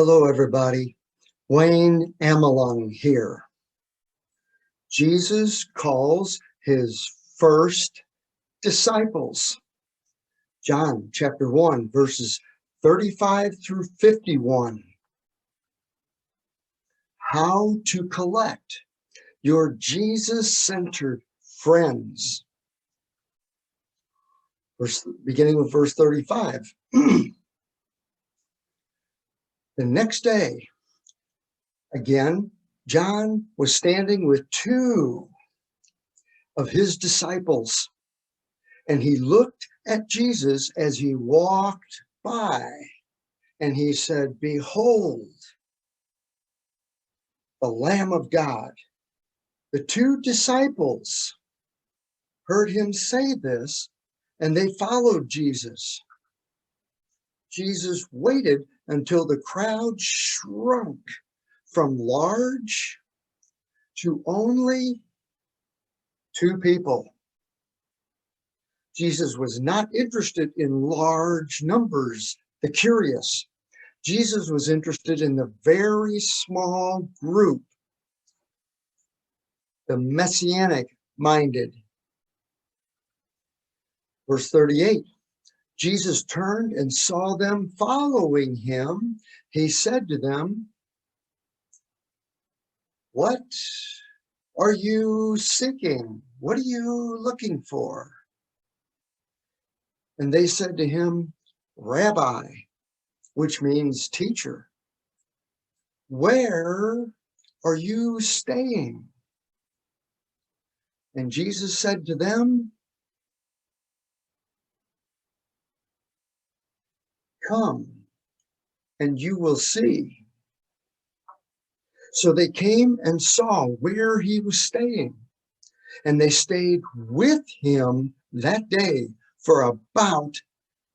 Hello, everybody. Wayne Amelung here. Jesus calls his first disciples. John chapter 1, verses 35 through 51. How to collect your Jesus-centered friends. Beginning with verse 35. The next day, again, John was standing with two of his disciples, and he looked at Jesus as he walked by, and he said, "Behold, the Lamb of God." The two disciples heard him say this, and they followed Jesus. Jesus waited until the crowd shrunk from large to only two people. Jesus was not interested in large numbers, the curious. Jesus was interested in the very small group, the Messianic-minded. Verse 38, Jesus turned and saw them following him. He said to them, "What are you seeking? What are you looking for?" And they said to him, "Rabbi," which means teacher, "where are you staying?" And Jesus said to them, "Come, and you will see." So they came and saw where he was staying, and they stayed with him that day for about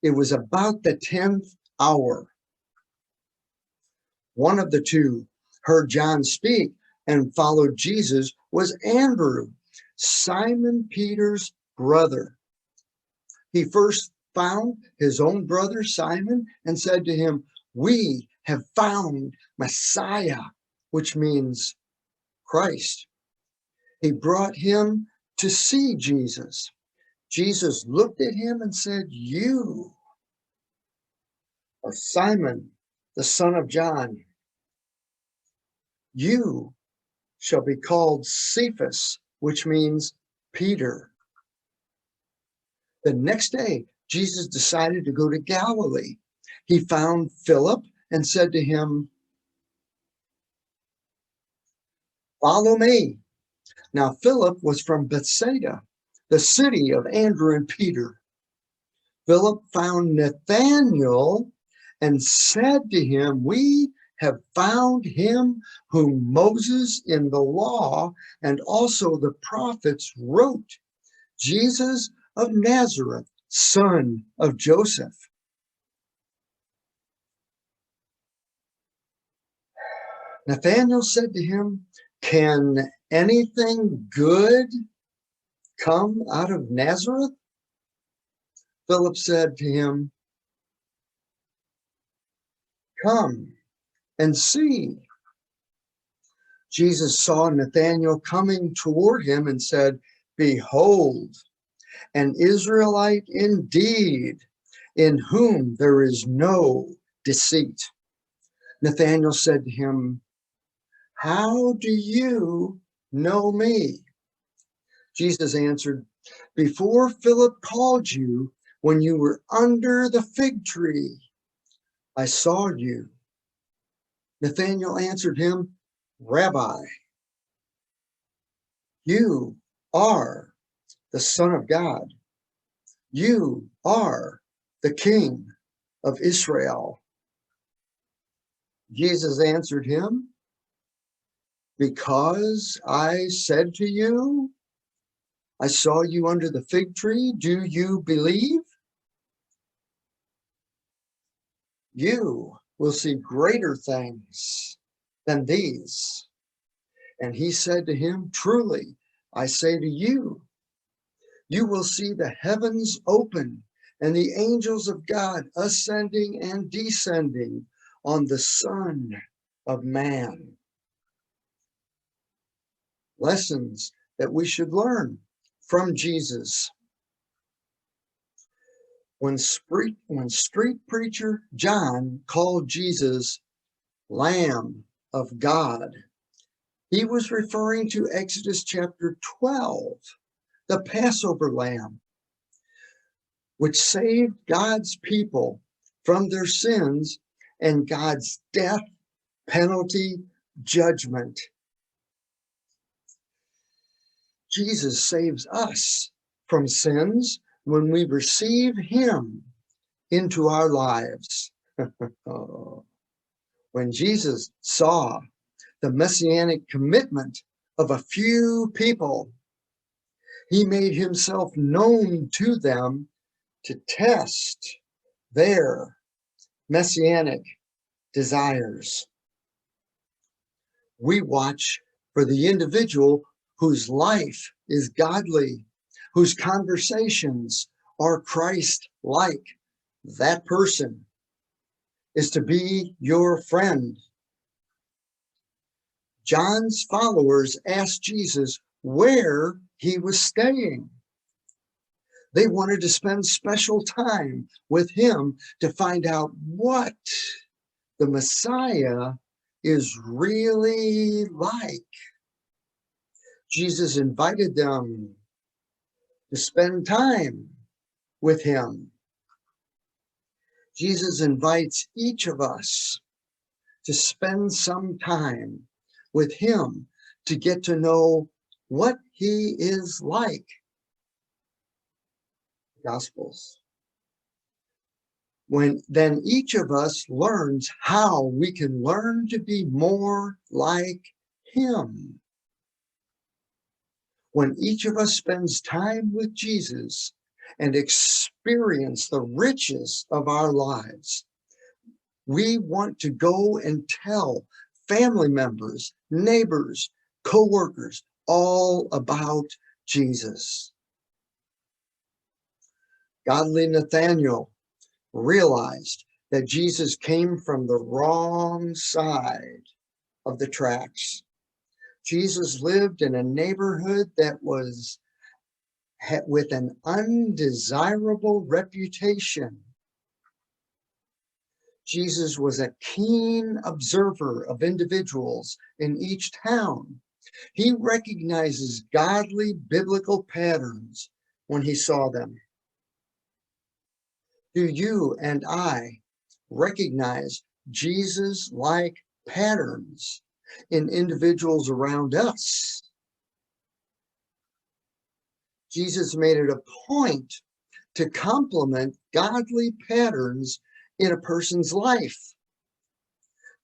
the 10th hour. One of the two heard John speak and followed Jesus was Andrew, Simon Peter's brother. He first found his own brother Simon and said to him, "We have found Messiah," which means Christ. He brought him to see Jesus. Jesus looked at him and said, "You are Simon, the son of John. You shall be called Cephas," which means Peter. The next day, Jesus decided to go to Galilee. He found Philip and said to him, "Follow me." Now, Philip was from Bethsaida, the city of Andrew and Peter. Philip found Nathanael and said to him, "We have found him whom Moses in the law and also the prophets wrote, Jesus of Nazareth, son of Joseph." Nathanael said to him, "Can anything good come out of Nazareth?" Philip said to him, "Come and see." Jesus saw Nathanael coming toward him and said, "Behold, an Israelite indeed, in whom there is no deceit." Nathanael said to him, "How do you know me?" Jesus answered, "Before Philip called you, when you were under the fig tree, I saw you." Nathanael answered him, "Rabbi, you are the Son of God. You are the King of Israel." Jesus answered him, "Because I said to you, I saw you under the fig tree, do you believe? You will see greater things than these." And he said to him, "Truly, I say to you, you will see the heavens open and the angels of God ascending and descending on the Son of Man. Lessons that we should learn from Jesus. When street preacher John called Jesus Lamb of God, he was referring to Exodus chapter 12, the Passover Lamb, which saved God's people from their sins and God's death penalty judgment. Jesus saves us from sins when we receive him into our lives. When Jesus saw the Messianic commitment of a few people, he made himself known to them to test their Messianic desires. We watch for the individual whose life is godly, whose conversations are Christ-like. That person is to be your friend. John's followers asked Jesus where he was staying. They wanted to spend special time with him to find out what the Messiah is really like. Jesus invited them to spend time with him. Jesus invites each of us to spend some time with him to get to know what he is like. Gospels. Then each of us learns how we can learn to be more like him. When each of us spends time with Jesus and experience the riches of our lives, we want to go and tell family members, neighbors, co-workers all about Jesus. Godly Nathaniel realized that Jesus came from the wrong side of the tracks. Jesus lived in a neighborhood that was with an undesirable reputation. Jesus was a keen observer of individuals in each town. He recognizes godly biblical patterns when he saw them. Do you and I recognize Jesus-like patterns in individuals around us? Jesus made it a point to complement godly patterns in a person's life.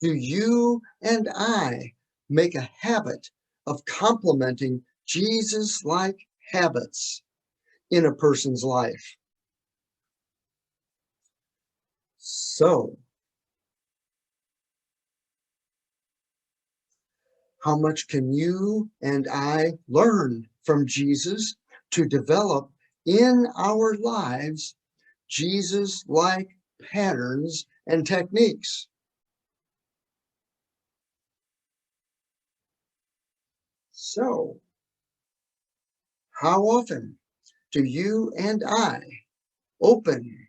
Do you and I make a habit of complementing Jesus-like habits in a person's life? So, how much can you and I learn from Jesus to develop in our lives Jesus-like patterns and techniques? So, how often do you and I open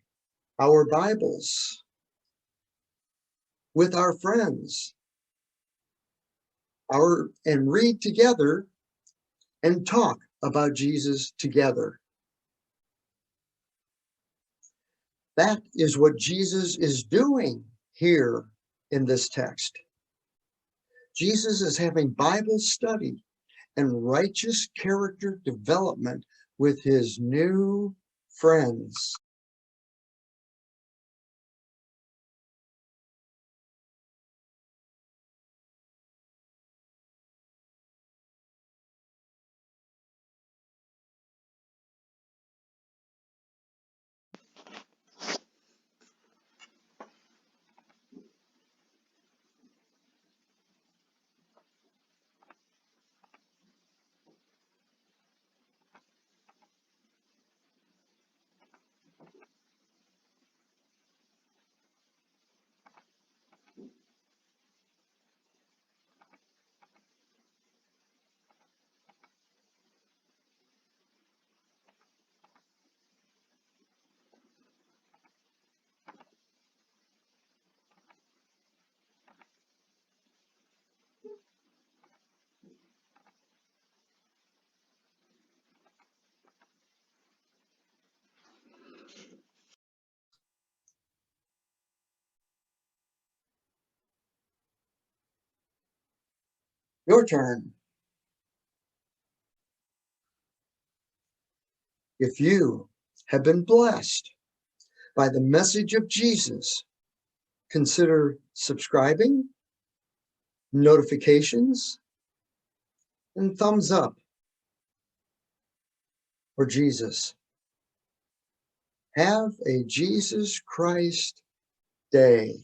our Bibles with our friends and read together and talk about Jesus together? That is what Jesus is doing here in this text. Jesus is having Bible study and righteous character development with his new friends. Your turn. If you have been blessed by the message of Jesus, consider subscribing, notifications, and thumbs up for Jesus. Have a Jesus Christ day.